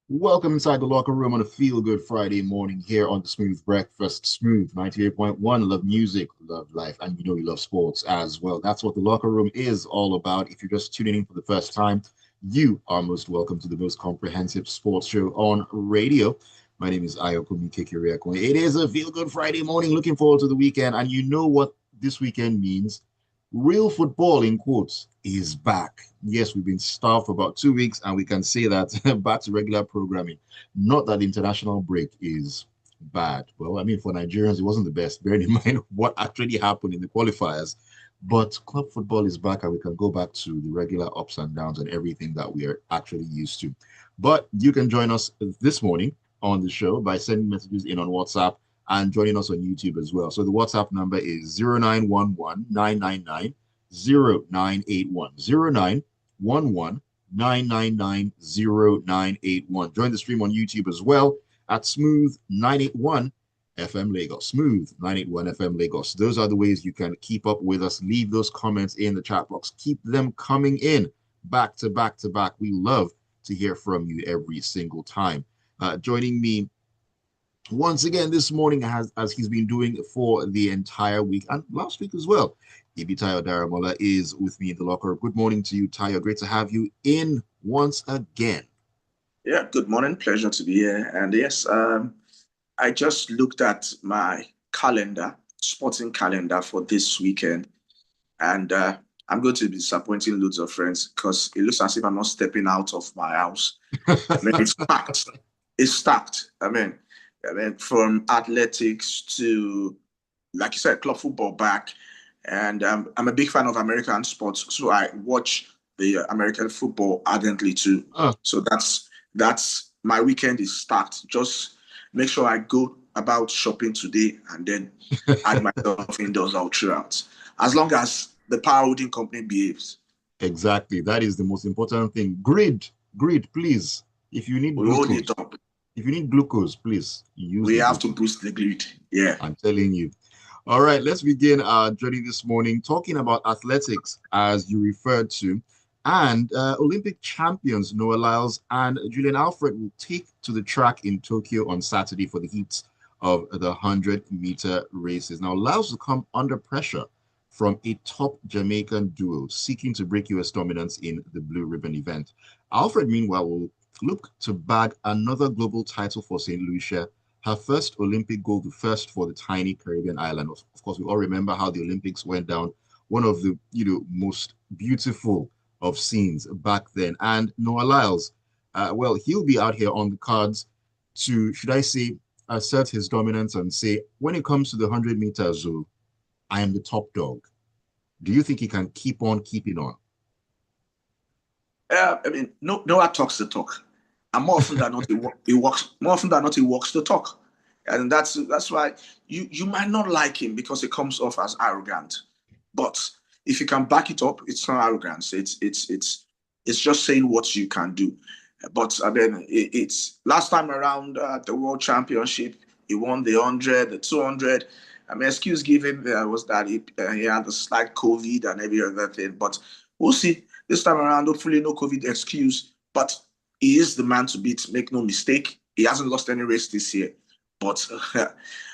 Welcome inside the locker room on a feel good Friday morning here on the Smooth Breakfast. Smooth 98.1. Love music, love life, and you love sports as well. That's what the locker room is all about. If you're just tuning in for the first time, you are most welcome to the most comprehensive sports show on radio. My name is Ayokunmi. It is a feel good Friday morning. Looking forward to the weekend. And you know what this weekend means? Real football, in quotes, is back. Yes, we've been starved for about 2 weeks, and we can say that back to regular programming. Not that the international break is bad. Well, I mean, for Nigerians, it wasn't the best, bearing in mind what actually happened in the qualifiers. But club football is back, and we can go back to the regular ups and downs and everything that we are actually used to. But you can join us this morning on the show by sending messages in on WhatsApp and joining us on YouTube as well. So the WhatsApp number is 0911 999 0981. 0911 Join the stream on YouTube as well at Smooth 981 FM Lagos. Smooth 981 FM Lagos. Those are the ways you can keep up with us. Leave those comments in the chat box. Keep them coming in back to back to back. We love to hear from you every single time. Joining me once again this morning, as he's been doing for the entire week and last week as well. Ibitayo Daramola is with me in the locker room. Good morning to you, Tayo. Great to have you in once again. Yeah, good morning. Pleasure to be here. And yes, I just looked at my calendar, sporting calendar for this weekend, and I'm going to be disappointing loads of friends because it looks as if I'm not stepping out of my house. I mean, it's packed. It's stacked. I mean, from athletics to, like you said, club football back. And I'm a big fan of American sports, so I watch the American football ardently too. So that's my weekend is stacked. Just make sure I go about shopping today and then add myself indoors all throughout. As long as the power holding company behaves. Exactly. That is the most important thing. Grid, please. If you need We hold it glucose, up. if you need glucose, please use We the have to glucose. boost the grid. Yeah. I'm telling you. All right, let's begin our journey this morning talking about athletics, as you referred to. And Olympic champions Noah Lyles and Julian Alfred will take to the track in Tokyo on Saturday for the heats of the 100-meter races. Now, Lyles will come under pressure from a top Jamaican duo seeking to break US dominance in the Blue Ribbon event. Alfred, meanwhile, will look to bag another global title for St. Lucia, her first Olympic gold, the first for the tiny Caribbean island. Of course, we all remember how the Olympics went down. One of the most beautiful of scenes back then. And Noah Lyles, well, he'll be out here on the cards to, should I say, assert his dominance and say, when it comes to the 100 meters, I am the top dog. Do you think he can keep on keeping on? Noah talks the talk, and more often than not, he walks. More often than not, he walks the talk, and that's why you might not like him because it comes off as arrogant, but if you can back it up, it's not arrogance. It's just saying what you can do. But it's last time around the World Championship, he won the 100, the 200. I mean, excuse given there was that he had a slight COVID and every other thing, but we'll see. This time around, hopefully no COVID excuse, but he is the man to beat, make no mistake. He hasn't lost any race this year, but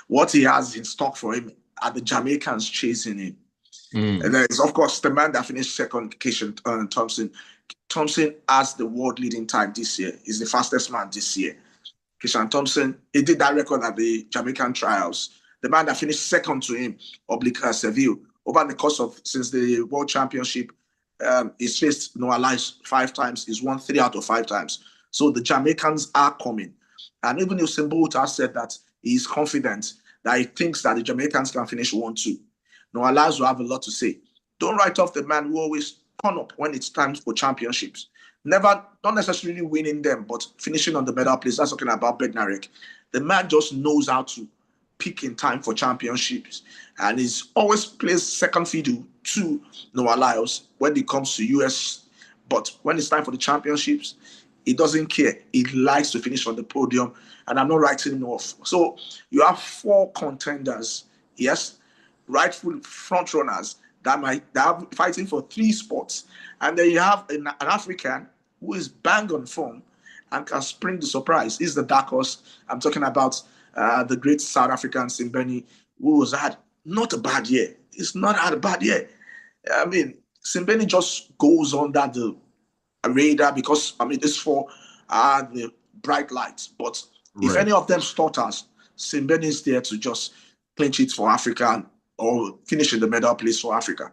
what he has in stock for him are the Jamaicans chasing him. And there is, of course, the man that finished second, Keishan Thompson. Thompson has the world leading time this year. He's the fastest man this year. Keishan Thompson, he did that record at the Jamaican trials. The man that finished second to him, Seville, over the course of since the World Championship, he's faced Noah Lyles 5 times. He's won 3 out of 5 times. So the Jamaicans are coming. And even Usain Bolt has said that he's confident that he thinks that the Jamaicans can finish 1-2. Noah Lyles will have a lot to say. Don't write off the man who always turn up when it's time for championships. Never, not necessarily winning them, but finishing on the medal place. That's talking about Bednarek. The man just knows how to pick in time for championships, and he's always plays second fiddle to Noah Lyles when it comes to US. But when it's time for the championships, he doesn't care. He likes to finish on the podium, and I'm not writing him off. So you have 4 contenders, yes, rightful front runners that are fighting for 3 spots, and then you have an African who is bang on form, and can spring the surprise. He's the dark horse. I'm talking about the great South African Simbeni, who has had not a bad year. It's not had a bad year. I mean, Simbeni just goes under the radar because, I mean, it's for the bright lights. But if any of them stutters, Simbeni is there to just clinch it for Africa or finish in the medal place for Africa.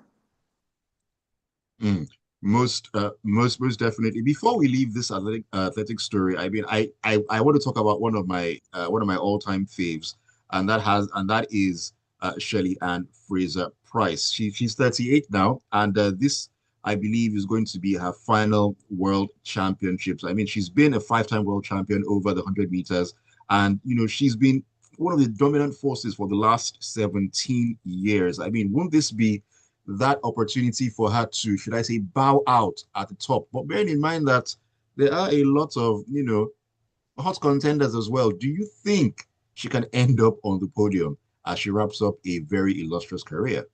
Most definitely. Before we leave this athletic story, I mean, I want to talk about one of my all-time faves, and that is Shirley Ann Fraser Price. She's 38 now, and this, I believe, is going to be her final World Championships. I mean, she's been a five-time world champion over the 100 meters, and she's been one of the dominant forces for the last 17 years. I mean, won't this be that opportunity for her to, should I say, bow out at the top? But bearing in mind that there are a lot of, hot contenders as well, do you think she can end up on the podium as she wraps up a very illustrious career?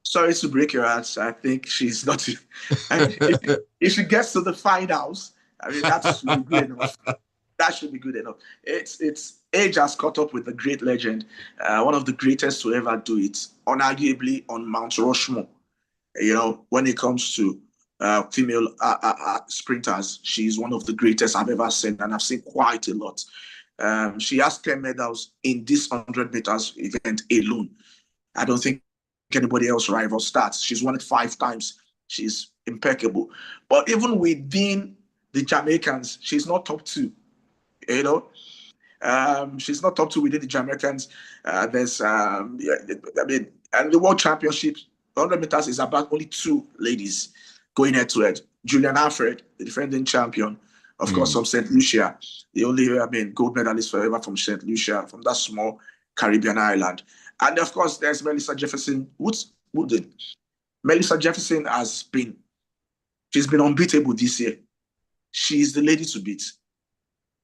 Sorry to break your heart. I think she's not. If she gets to the finals, I mean, that should be good enough. That should be good enough. It's age has caught up with the great legend, one of the greatest to ever do it, unarguably on Mount Rushmore. When it comes to female sprinters, she's one of the greatest I've ever seen, and I've seen quite a lot. She has 10 medals in this 100 meters event alone. I don't think anybody else rivals that. She's won it 5 times. She's impeccable. But even within the Jamaicans, she's not top 2. She's not top 2 within the Jamaicans. There's, I mean, and the World Championships, 100 meters is about only 2 ladies going head to head. Julian Alfred, the defending champion, of course, from St. Lucia, the only, gold medalist forever from St. Lucia, from that small Caribbean island. And of course, there's Melissa Jefferson Wooden. Melissa Jefferson she's been unbeatable this year. She's the lady to beat.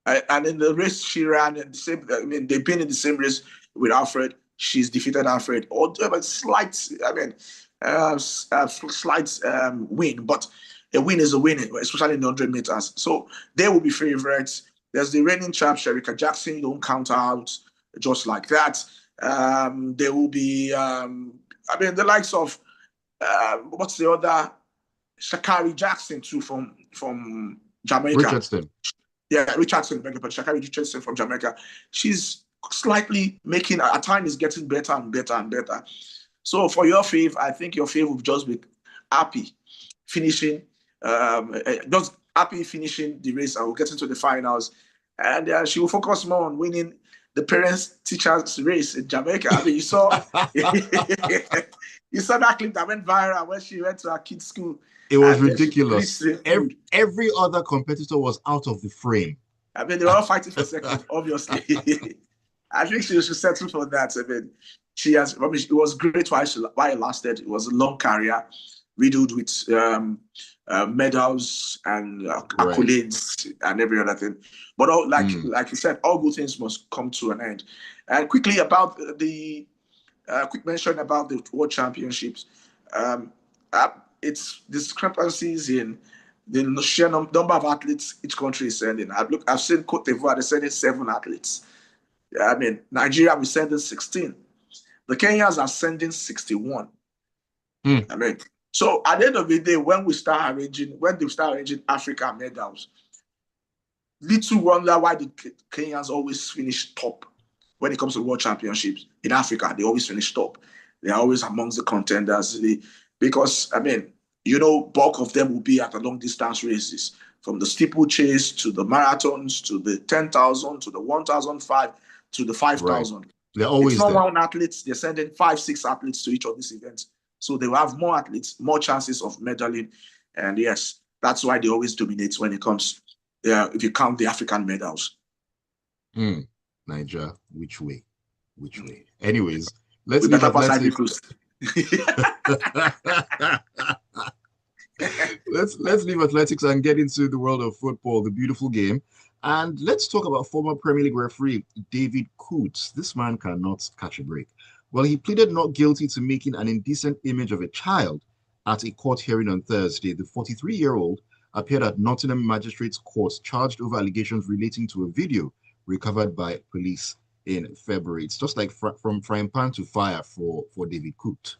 And in the race she ran, they've been in the same race with Alfred. She's defeated Alfred. Although slight win, but a win is a win, especially in the 100 meters. So they will be favorites. There's the reigning champ, Shericka Jackson. You don't count her out just like that. There will be, the likes of, what's the other? Sha'Carri Jackson, too, from Jamaica. Richardson. Yeah, Richardson, but Sha'Carri Richardson from Jamaica. She's slightly making, at times, is getting better and better and better. So for your fave, I think your fave will just be happy finishing, just happy finishing the race and we'll get into the finals. And she will focus more on winning the parents-teachers race in Jamaica. I mean, you saw you saw that clip that went viral when she went to her kids' school. It was ridiculous. Every other competitor was out of the frame. I mean, they were all fighting for second, obviously. I think she should settle for that. I mean, it was great while it lasted. It was a long career, riddled with medals and accolades and every other thing. But like you said, all good things must come to an end. And quickly about the quick mention about the World Championships. It's discrepancies in the sheer number of athletes each country is sending. I've seen Cote d'Ivoire, they're sending 7 athletes. I mean, Nigeria, we're sending 16. The Kenyans are sending 61. I mean, so at the end of the day, when they start arranging African medals, little wonder why the Kenyans always finish top when it comes to World Championships in Africa. They always finish top. They are always amongst the contenders. Because, I mean, bulk of them will be at the long distance races, from the steeplechase to the marathons to the 10,000 to the 1,005 to the 5,000. Right. They're always it's not one athletes. They're sending 5-6 athletes to each of these events. So they will have more athletes, more chances of medaling. And yes, that's why they always dominate when it comes, if you count the African medals. Niger, which way? Anyways, let's leave athletics. Let's leave athletics and get into the world of football, the beautiful game. And let's talk about former Premier League referee David Coots. This man cannot catch a break. Well, he pleaded not guilty to making an indecent image of a child at a court hearing on Thursday. The 43-year-old appeared at Nottingham Magistrates Court, charged over allegations relating to a video recovered by police in February. It's just like from frying pan to fire for David Coot.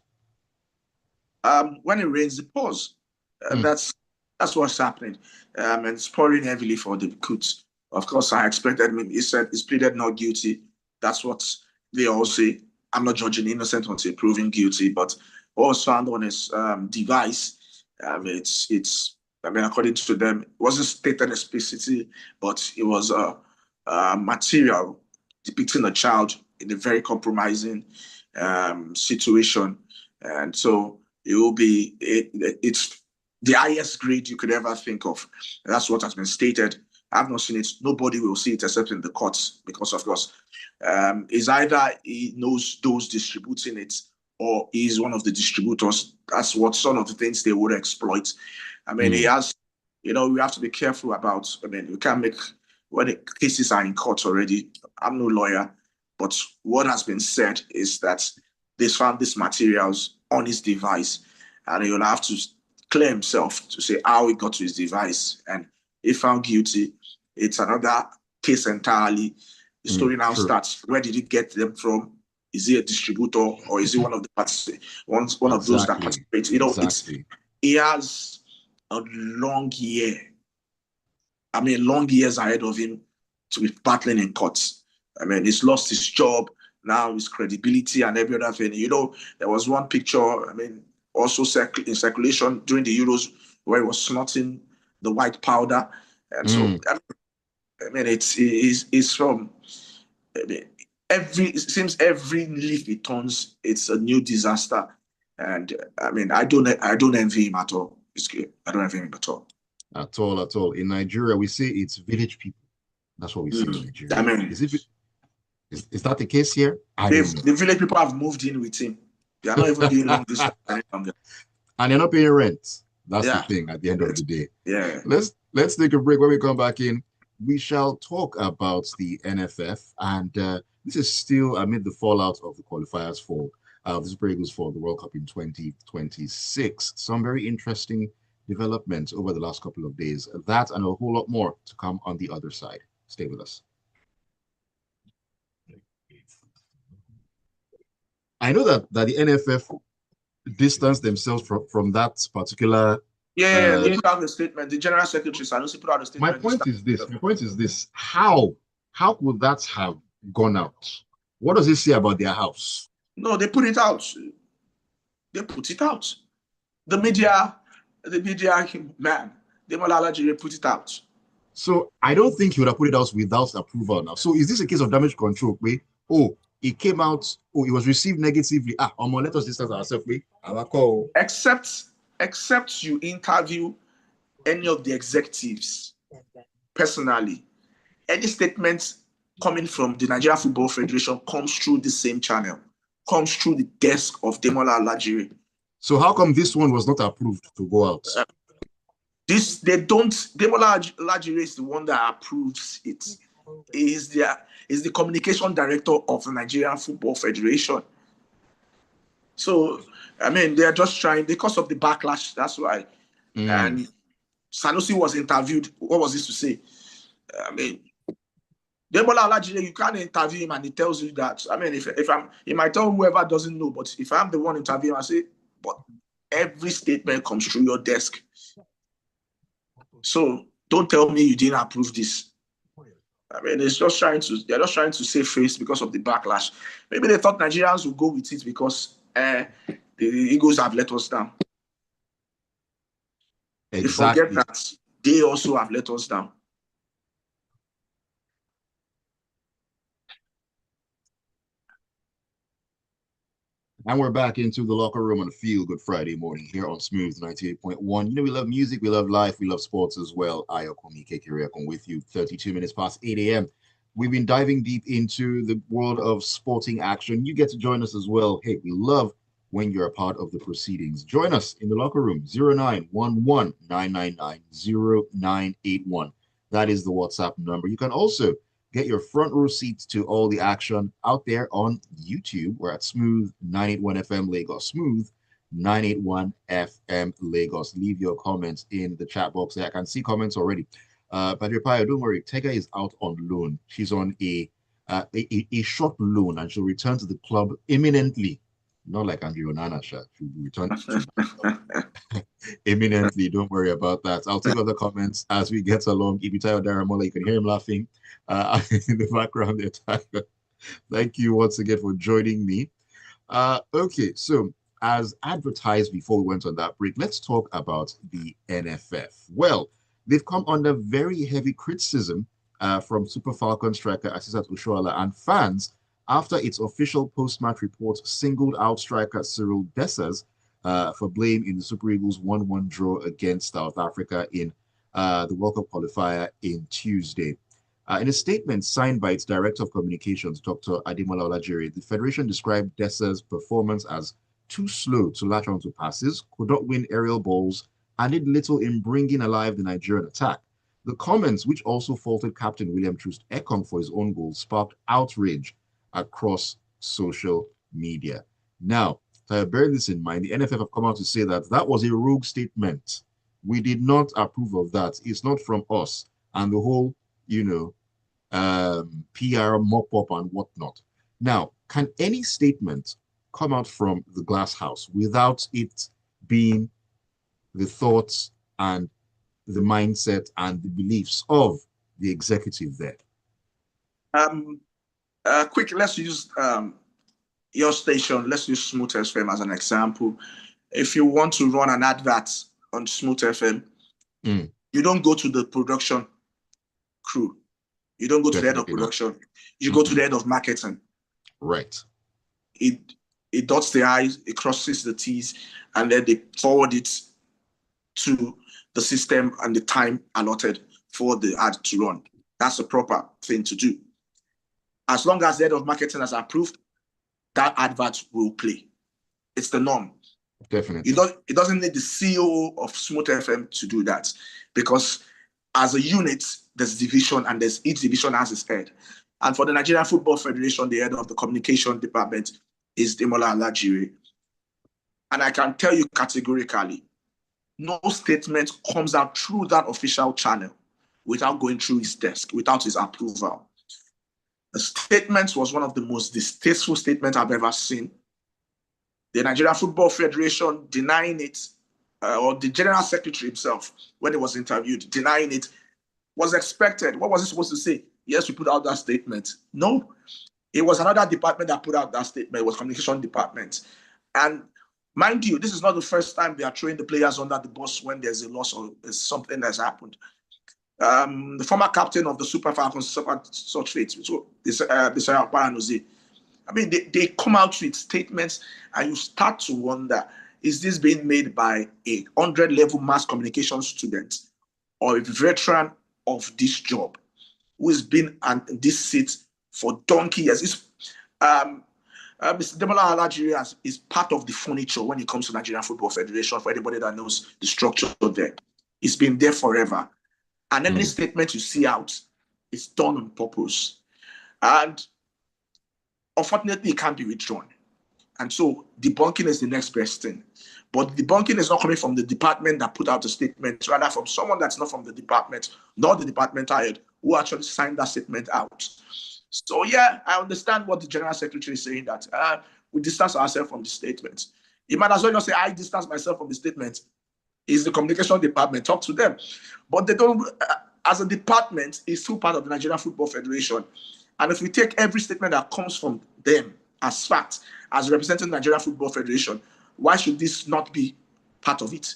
When it rains, it pours. That's what's happening. And it's pouring heavily for David Coot. Of course, I expected. I mean, he said he's pleaded not guilty. That's what they all say. I'm not judging innocent until proven guilty. But what was found on his device, it's. I mean, according to them, it wasn't stated explicitly, but it was a material depicting a child in a very compromising situation, and so it will be it's the highest grade you could ever think of. That's what has been stated. I've not seen it. Nobody will see it except in the courts, because of course, it's either he knows those distributing it or he's one of the distributors. That's what some of the things they would exploit. I mean, he has, we have to be careful about, I mean, we can't make, when the cases are in court already, I'm no lawyer, but what has been said is that they found these materials on his device, and he'll have to clear himself to say how he got to his device. And if found guilty, it's another case entirely. The story now starts. Where did he get them from? Is he a distributor, or is he one of the one of those that participate? He has a long years ahead of him to be battling in courts. I mean, he's lost his job, now his credibility and every other thing. There was one picture, I mean, also in circulation during the Euros where he was snorting the white powder. And so, I mean, it's from, I mean, it seems every leaf he turns, it's a new disaster. And I mean, I don't envy him at all. It's good. I don't envy him at all. At all. In Nigeria, we say it's village people. That's what we say in Nigeria. I mean, is that the case here? The village people have moved in with him. They are not even doing long distance any longer. And they're not paying rent. That's the thing at the end of the day. Yeah. Let's take a break. When we come back in, we shall talk about the NFF. And this is still amid the fallout of the qualifiers for the Super Eagles for the World Cup in 2026. Some very interesting developments over the last couple of days. That and a whole lot more to come on the other side. Stay with us. I know that the NFF distanced themselves from that particular. They put out the statement. The General Secretary Sanusi put out a statement. My point is this: how could that have gone out? What does it say about their house? No, they put it out. They put it out. The media man, Demola Alajiri put it out. So I don't think he would have put it out without approval now. So is this a case of damage control? It came out, it was received negatively. Let us distance ourselves. Except you interview any of the executives personally, any statement coming from the Nigeria Football Federation comes through the same channel, comes through the desk of Demola Alajiri. So how come this one was not approved to go out? Demola Alajiri is the one that approves it. Is the communication director of the Nigerian Football Federation. So, I mean, they're just trying, because of the backlash, that's why. And Sanusi was interviewed. What was this to say? I mean, Demola Alajiri, you can't interview him and he tells you that. I mean, he might tell whoever doesn't know, but if I'm the one interviewing, I say, but every statement comes through your desk. So don't tell me you didn't approve this. I mean, they're just trying to save face because of the backlash. Maybe they thought Nigerians would go with it because the Eagles have let us down. Exactly. They forget that they also have let us down. And we're back into the locker room on a Feel Good Friday morning here on Smooth 98.1. We love music, we love life, we love sports as well. Ayokunmi with you, 32 minutes past 8 a.m. We've been diving deep into the world of sporting action. You get to join us as well. Hey, we love when you're a part of the proceedings. Join us in the locker room, 0911-999-0981. That is the WhatsApp number. You can also get your front row seats to all the action out there on YouTube. We're at Smooth 981 FM Lagos, Smooth 981 FM Lagos. Leave your comments in the chat box there. I can see comments already. But Ibitayo, don't worry. Tega is out on loan. She's on a short loan, and she'll return to the club imminently. Not like Andrew Onana, she'll return to the club imminently. Don't worry about that. I'll take other comments as we get along. Ibitayo Daramola, you can hear him laughing in the background there. Thank you once again for joining me. Okay, so as advertised before we went on that break, let's talk about the NFF. Well, they've come under very heavy criticism from Super Falcon striker Asisat Oshoala and fans after its official post-match report singled out striker Cyril Dessers for blame in the Super Eagles 1-1 draw against South Africa in the World Cup qualifier in Tuesday. In a statement signed by its Director of Communications, Dr. Ademola Olajire, the Federation described Dessers' performance as too slow to latch onto passes, could not win aerial balls, and did little in bringing alive the Nigerian attack. The comments, which also faulted Captain William Troost Ekong for his own goal, sparked outrage across social media. Now, bear this in mind, the NFF have come out to say that that was a rogue statement. We did not approve of that. It's not from us. And the whole, PR mop-up and whatnot. Now, can any statement come out from the glass house without it being the thoughts and the mindset and the beliefs of the executive there? Quick, let's use your station. Let's use Smooth FM as an example. If you want to run an advert on Smooth FM, you don't go to the production crew. You don't go to the head of production. You go to the head of marketing. Right. It dots the I's, it crosses the T's, and then they forward it to the system and the time allotted for the ad to run. That's the proper thing to do. As long as the head of marketing has approved, that advert will play. It's the norm. Definitely. It doesn't need the CEO of Smooth FM to do that, because as a unit, there's division, and each division has its head. And for the Nigerian Football Federation, the head of the communication department is Demola Alajiri. And I can tell you categorically, no statement comes out through that official channel without going through his desk, without his approval. The statement was one of the most distasteful statements I've ever seen. The Nigerian Football Federation denying it, or the General Secretary himself, when he was interviewed, denying it, was expected. What was he supposed to say? Yes, we put out that statement. No, it was another department that put out that statement. It was communication department. And mind you, this is not the first time they are throwing the players under the bus when there's a loss or there's something that's happened. The former captain of the Super Falcons suffered such fate. So this Paranozi. I mean, they come out with statements, and you start to wonder, is this being made by a 100-level mass communication student or a veteran of this job who has been in this seat for donkey years? Mr. Demola Alajiri is part of the furniture when it comes to Nigerian Football Federation, for anybody that knows the structure there. It's been there forever. And any statement you see out is done on purpose. And unfortunately, it can't be withdrawn. And so debunking is the next best thing. But debunking is not coming from the department that put out the statement, rather from someone that's not from the department, nor the department head, who actually signed that statement out. So yeah, I understand what the General Secretary is saying, that we distance ourselves from the statement. You might as well just say, I distance myself from the statement. It's the communication department, talk to them. But they don't, as a department, it's still part of the Nigerian Football Federation. And if we take every statement that comes from them as fact, as representing the Nigerian Football Federation, why should this not be part of it?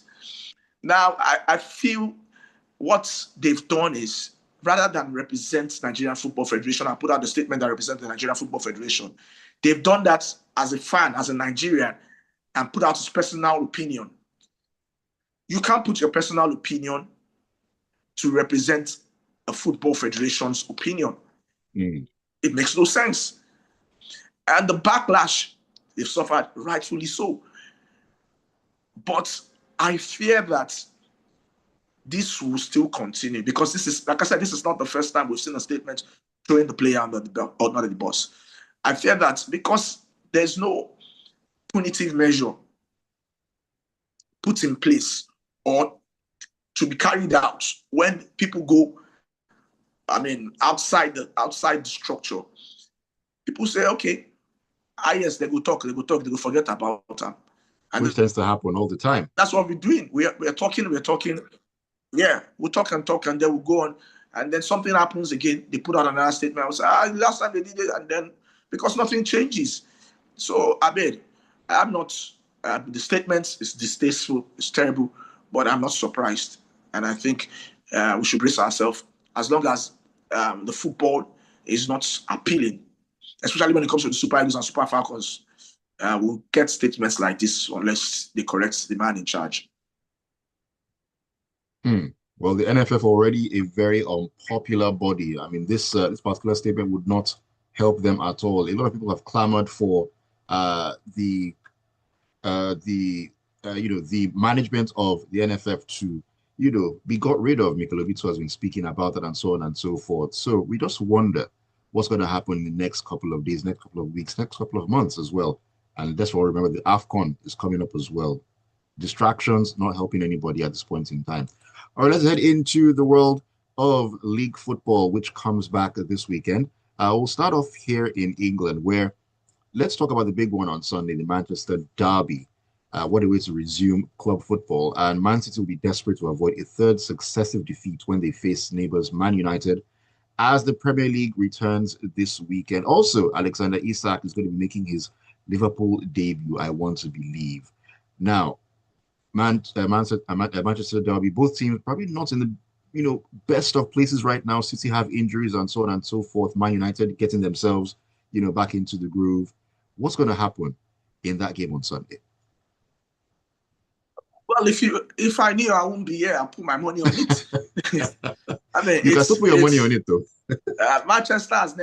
Now, I feel what they've done is, rather than represent Nigerian Football Federation and put out the statement that represents the Nigerian Football Federation, they've done that as a fan, as a Nigerian, and put out his personal opinion. You can't put your personal opinion to represent a football federation's opinion. It makes no sense. And the backlash they've suffered, rightfully so. But I fear that this will still continue, because this is, like I said, this is not the first time we've seen a statement throwing the player under the bus. I fear that because there's no punitive measure put in place or to be carried out when people go, outside the structure. People say, okay, yes, they go talk, they go forget about them. And which tends to happen all the time. that's what we're doing. We're talking. Yeah, we'll talk, and then we'll go on. And then something happens again. They put out another statement. I was last time they did it, and then because nothing changes. So I'm not. The statement is distasteful. It's terrible, but I'm not surprised. And I think we should brace ourselves as long as the football is not appealing, especially when it comes to the Super Eagles and Super Falcons. We'll get statements like this unless they correct the man in charge. Well, the NFF already a very unpopular body. I mean, this particular statement would not help them at all. A lot of people have clamored for the management of the NFF to be got rid of. Mikel has been speaking about that and so on and so forth. So we just wonder what's going to happen in the next couple of days, next couple of weeks, next couple of months as well. And that's what remember, the AFCON is coming up as well. Distractions not helping anybody at this point in time. All right, let's head into the world of league football, which comes back this weekend. We'll start off here in England, where let's talk about the big one on Sunday, the Manchester Derby. What a way to resume club football. And Man City will be desperate to avoid a third successive defeat when they face neighbours Man United as the Premier League returns this weekend. Also, Alexander Isak is going to be making his Liverpool debut, I want to believe. Now, Manchester Derby, both teams probably not in the best of places right now. City have injuries and so on and so forth. Man United getting themselves back into the groove. What's going to happen in that game on Sunday? Well, if I knew I wouldn't be here, I'll put my money on it. You can still put your money on it though. Manchester as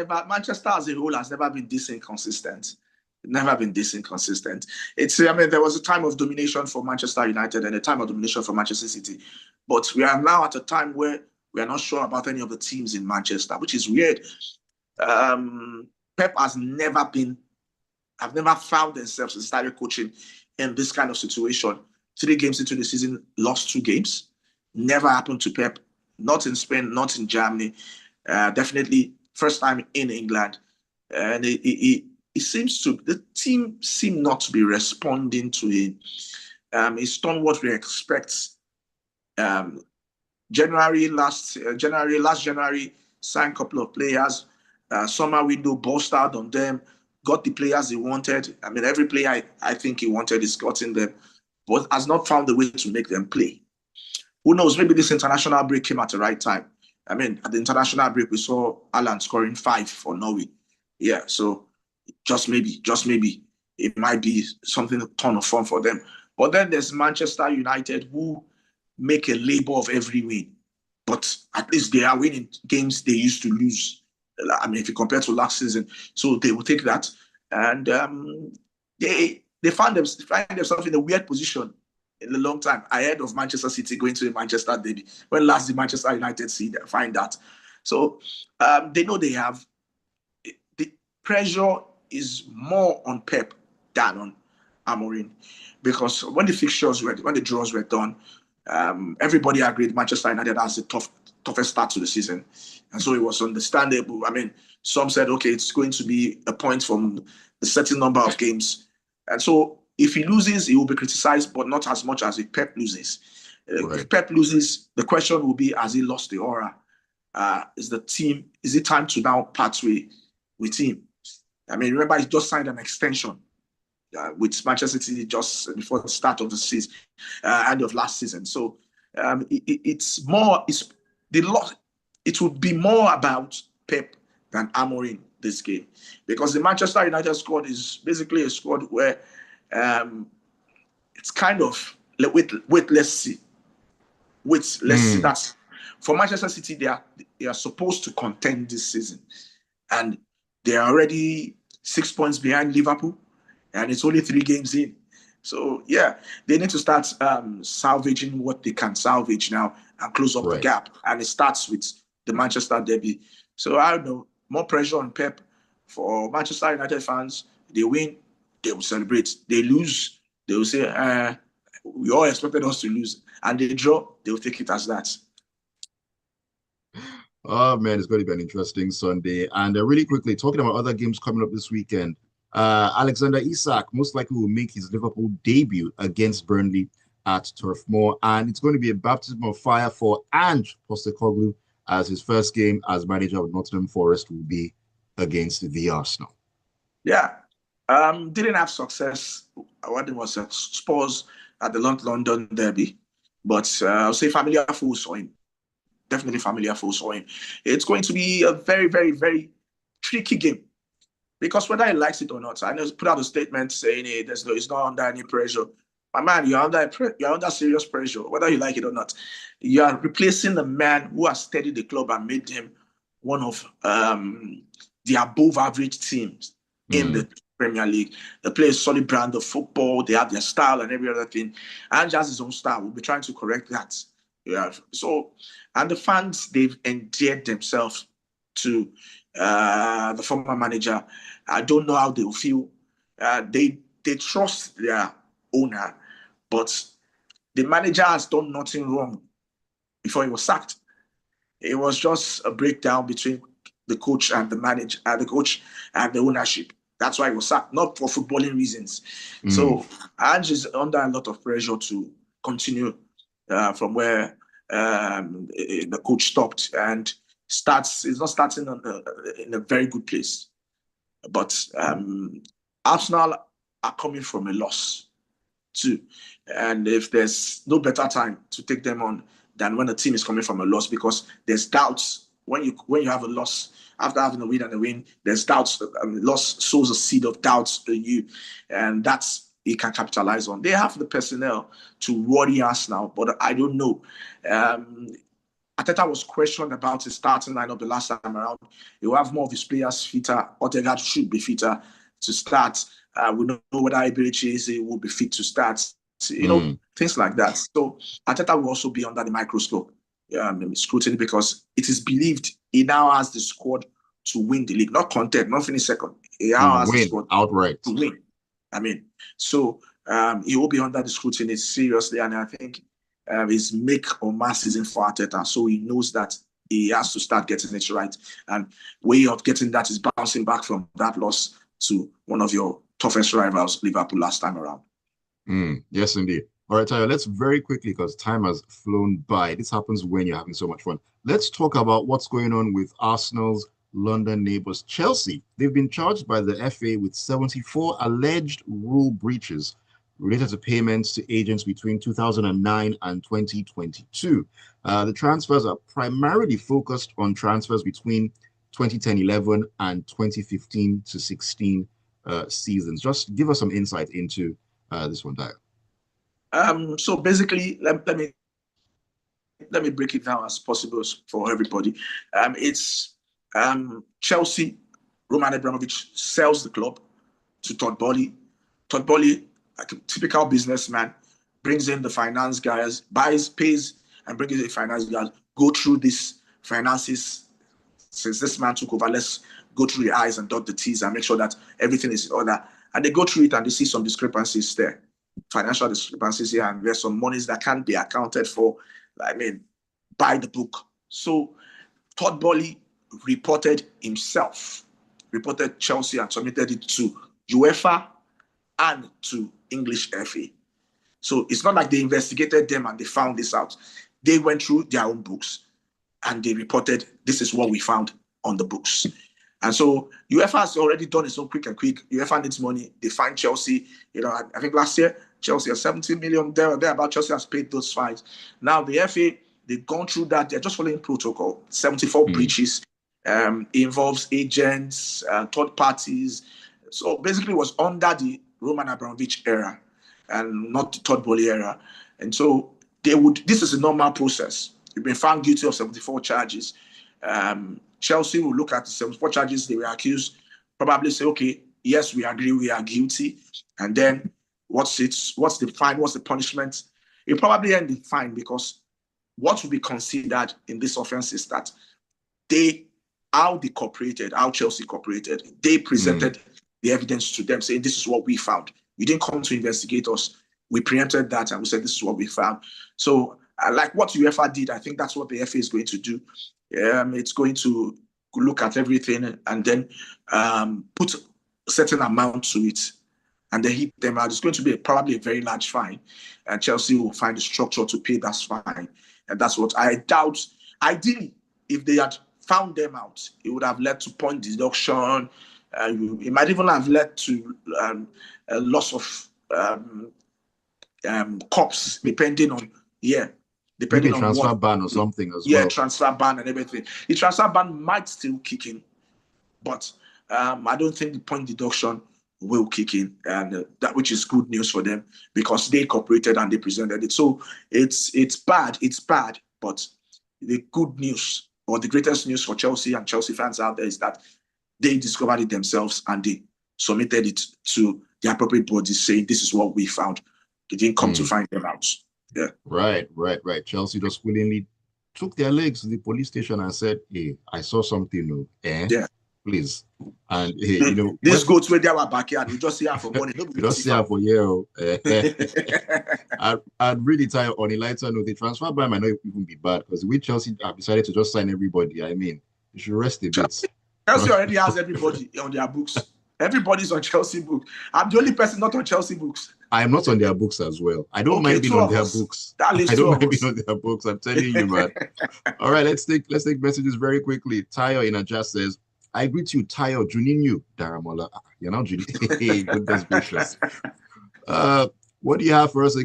a whole has never been this inconsistent. Never been this inconsistent. There was a time of domination for Manchester United and a time of domination for Manchester City. But we are now at a time where we are not sure about any of the teams in Manchester, which is weird. Pep have never found themselves and started coaching in this kind of situation. 3 games into the season, lost 2 games. Never happened to Pep. Not in Spain, not in Germany. Definitely first time in England. And the team seem not to be responding to him. It's done what we expect. Last January, signed a couple of players. Summer window bossed out on them, got the players he wanted. Every player I think he wanted is gotten them, but has not found a way to make them play. Who knows? Maybe this international break came at the right time. At the international break, we saw Alan scoring 5 for Norway. Yeah, so just maybe, it might be something ton of fun for them. But then there's Manchester United, who make a labor of every win. But at least they are winning games they used to lose. If you compare to last season. So they will take that. And they find themselves in a weird position in a long time, ahead of Manchester City going to the Manchester Derby. When last did Manchester United find that? So they know they have the pressure is more on Pep than on Amorim, because when the draws were done, everybody agreed Manchester United has the toughest start to the season, and so it was understandable. Some said, okay, it's going to be a point from the certain number of games, and so if he loses, he will be criticized, but not as much as if Pep loses. Right. If Pep loses, the question will be, has he lost the aura? Is it time to now part with him? Remember, he just signed an extension with Manchester City just before the start of the season, end of last season. So it would be more about Pep than Amorim this game, because the Manchester United squad is basically a squad where it's kind of let's see. That's for Manchester City. They are supposed to contend this season, and they are already 6 points behind Liverpool, and it's only 3 games in. So yeah, they need to start salvaging what they can salvage now and close up the gap. And it starts with the Manchester Derby. So I don't know, more pressure on Pep. For Manchester United fans, they win, they will celebrate. They lose, they will say, we all expected us to lose. And they draw, they'll take it as that. Oh man, it's going to be an interesting Sunday. And really quickly, talking about other games coming up this weekend, Alexander Isak most likely will make his Liverpool debut against Burnley at Turf Moor, and it's going to be a baptism of fire for Ange Postecoglou, as his first game as manager of Nottingham Forest will be against the Arsenal. Yeah, didn't have success. What it was Spurs at the London Derby, but I'll say familiar foes for him. Definitely familiar foes for him. It's going to be a very, very, very tricky game because whether he likes it or not, I know put out a statement saying hey, it's not under any pressure. My man, you're under serious pressure, whether you like it or not. You are replacing the man who has steadied the club and made him one of the above average teams in the Premier League. They play a solid brand of football. They have their style and every other thing. And has his own style. We'll be trying to correct that. Yeah. So, and the fans, they've endeared themselves to the former manager. I don't know how they will feel. They trust their owner, but the manager has done nothing wrong before he was sacked. It was just a breakdown between the coach and the coach and the ownership. That's why he was sacked, not for footballing reasons. So Ange is under a lot of pressure to continue from where the coach stopped and is not starting in a very good place. But Arsenal are coming from a loss too. And if there's no better time to take them on than when a team is coming from a loss, because there's doubts when you have a loss after having a win and a win, there's doubts. Loss sows a seed of doubts in you, and that's he can capitalize on. They have the personnel to worry Arsenal, but I don't know. Ateta was questioned about his starting lineup the last time around. He will have more of his players fitter. Odegaard should be fitter to start. We don't know whether Ibitayo will be fit to start. Things like that. So Ateta will also be under the microscope scrutiny because it is believed he now has the squad to win the league, not contend, not finish second. He now has the squad outright to win. So he will be under the scrutiny seriously, and I think it's make or match season for Ateta. So he knows that he has to start getting it right, and way of getting that is bouncing back from that loss to one of your toughest rivals, Liverpool, last time around. Yes, indeed. All right, Tayo, let's very quickly, because time has flown by. This happens when you're having so much fun. Let's talk about what's going on with Arsenal's London neighbors, Chelsea. They've been charged by the FA with 74 alleged rule breaches related to payments to agents between 2009 and 2022. The transfers are primarily focused on transfers between 2010-11 and 2015-16 seasons. Just give us some insight into this one, Tayo. So basically, let me break it down as possible for everybody. It's Chelsea. Roman Abramovich sells the club to Todd Boehly. Todd Boehly, like a typical businessman, brings in the finance guys, pays, and brings in the finance guys. Go through this finances. Since this man took over, let's go through the I's and dot the T's and make sure that everything is in order. And they go through it and they see some discrepancies there. Financial discrepancies here, and there's some monies that can't be accounted for, by the book. So Todd Boehly reported Chelsea and submitted it to UEFA and to English FA. So it's not like they investigated them and they found this out. They went through their own books and they reported, this is what we found on the books. And so UEFA has already done it so quick. UEFA needs money. They find Chelsea. I think last year, Chelsea has 17 million there or thereabout. Chelsea has paid those fines. Now the FA, they've gone through that. They're just following protocol. 74 breaches. Involves agents, third parties. So basically it was under the Roman Abramovich era and not the Todd Boehly era. And so this is a normal process. You've been found guilty of 74 charges. Chelsea will look at the 74 charges they were accused, probably say, okay, yes, we agree, we are guilty. And then what's the fine, what's the punishment? It probably end in fine because what will be considered in this offense is that how Chelsea cooperated, they presented the evidence to them saying, this is what we found. You didn't come to investigate us. we preempted that and we said this is what we found. So like what UEFA did, I think that's what the FA is going to do. It's going to look at everything and then put a certain amount to it and then hit them out. It's going to be probably a very large fine, and Chelsea will find a structure to pay that fine. And that's what I doubt. Ideally, if they had found them out, it would have led to point deduction. It might even have led to a loss of cups, depending on maybe transfer what ban or something as well. Yeah, transfer ban and everything. The transfer ban might still kick in, but I don't think the point deduction will kick in, and that which is good news for them because they cooperated and they presented it. So it's bad, but the good news or the greatest news for Chelsea and Chelsea fans out there is that they discovered it themselves and they submitted it to the appropriate bodies saying this is what we found. They didn't come to find them out. Yeah. Right. Chelsea just willingly took their legs to the police station and said, hey, I saw something, Yeah. Please. And hey, this goes where they were backyard. We just see her for money. We just see her for I'd really tired on a lighter note. The transfer ban might not even be bad because with Chelsea have decided to just sign everybody. I mean, you should rest a bit. Chelsea already has everybody on their books. Everybody's on Chelsea book. I'm the only person not on Chelsea books. I am not on their books as well. I don't mind being on their books. I don't mind being on their books. I'm telling you, man. All right, let's take messages very quickly. Tayo in Aja says, I greet you, Tayo Juninho Daramola. You're now Juninho. Goodness gracious. What do you have for us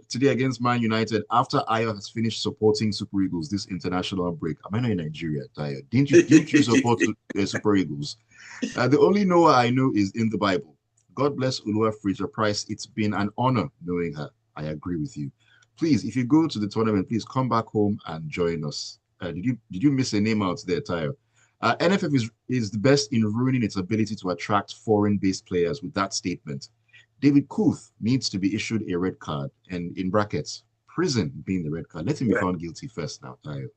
today against Man United after Ayo has finished supporting Super Eagles this international break? Am I not in Nigeria, Tayo? Didn't you support Super Eagles? The only Noah I know is in the Bible. God bless Ulua Fraser Price. It's been an honor knowing her. I agree with you. Please, if you go to the tournament, please come back home and join us. Did you miss a name out there, Tayo? NFF is the best in ruining its ability to attract foreign-based players with that statement. David Kuth needs to be issued a red card, and in brackets, prison being the red card. Let him be found guilty first now, Tayo.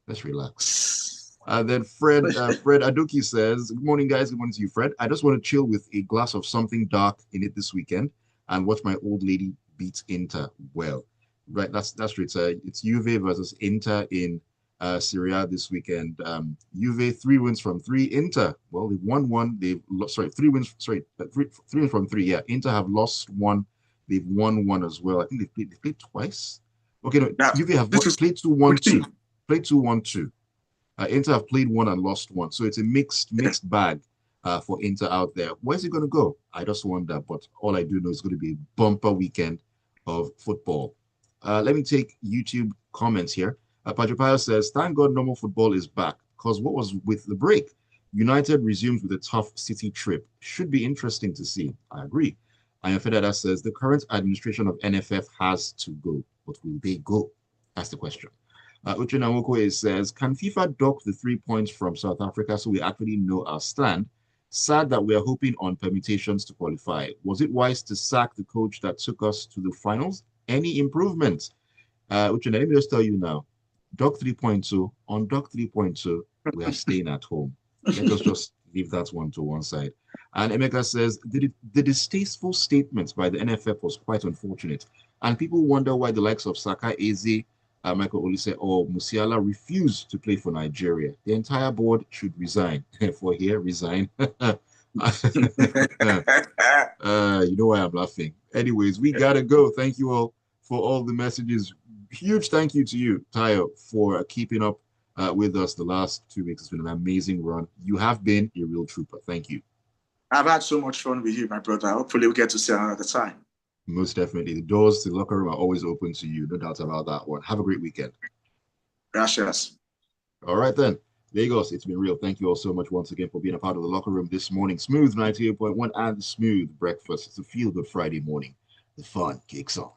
Let's relax. Then Fred Aduki says, good morning, guys. Good morning to you, Fred. I just want to chill with a glass of something dark in it this weekend and watch my old lady beat Inter well. Right, that's right. It's Juve versus Inter in Serie A this weekend. Juve 3 wins from 3. Inter, well, they've won 1. They've lost, 3 wins. 3 wins from 3. Yeah, Inter have lost 1. They've won 1 as well. I think they've played twice. Okay, no, Juve have played 2-1-2. Played 2-1-2. Inter have played 1 and lost 1. So it's a mixed bag for Inter out there. Where's it going to go? I just wonder. But all I do know is going to be a bumper weekend of football. Let me take YouTube comments here. Pajopayo says, thank God normal football is back because what was with the break? United resumes with a tough City trip. Should be interesting to see. I agree. Ayafedada says, the current administration of NFF has to go. But will they go? That's the question. Uche Namoko says, can FIFA dock the 3 points from South Africa so we actually know our stand? Sad that we are hoping on permutations to qualify. Was it wise to sack the coach that took us to the finals? Any improvement? Uche, let me just tell you now. Dock 3.2, on Dock 3.2, we are staying at home. Let us just leave that one to one side. And Emeka says, the distasteful statements by the NFF was quite unfortunate. And people wonder why the likes of Saka, Eze, Michael Olise, or Musiala refused to play for Nigeria. The entire board should resign. For here, resign. You know why I'm laughing. Anyways, we gotta go. Thank you all for all the messages. Huge thank you to you, Tayo, for keeping up with us the last 2 weeks. It's been an amazing run. You have been a real trooper. Thank you. I've had so much fun with you, my brother. Hopefully we get to see another time. Most definitely. The doors to the locker room are always open to you. No doubt about that one. Have a great weekend. Gracias. All right, then. Lagos, it's been real. Thank you all so much once again for being a part of the locker room this morning. Smooth 98.1 and Smooth Breakfast. It's a feel-good Friday morning. The fun kicks on.